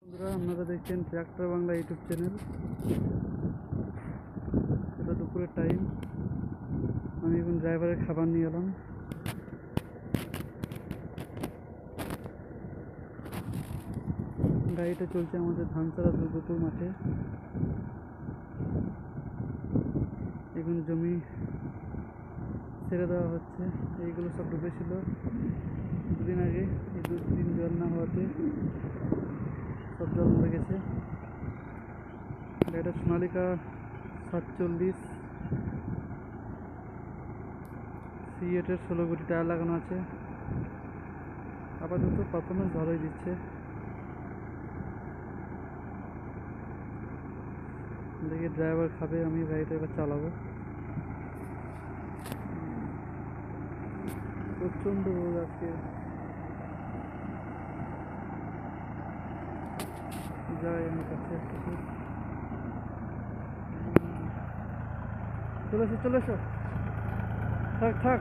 বন্ধুরা, আপনারা দেখছেন ট্র্যাক্টর বাংলা ইউটিউব চ্যানেল। এটা দুপুরের টাইম। আমি এখন ড্রাইভারের খাবার নিয়ে এলাম। গাড়িটা চলছে আমাদের ধানচারা দুর্গাপুর মাঠে। এখন জমি ছেড়ে দেওয়া হচ্ছে। এইগুলো সব ডুবেছিল দুদিন আগে। এই দুদিন জল না হওয়াতে সব জল মরে গেছে। গাড়িটা সোনালিকা 47 সিএটের 16 গুটি টায়ার লাগানো আছে। আপাতত পারফরমেন্স ভালোই দিচ্ছে। দেখি ড্রাইভার খাবে, আমি গাড়িটা এবার চালাবো। প্রচণ্ড রোদ আজকে। যাই আমার কাছে একটু। চলে এসো, থাক থাক।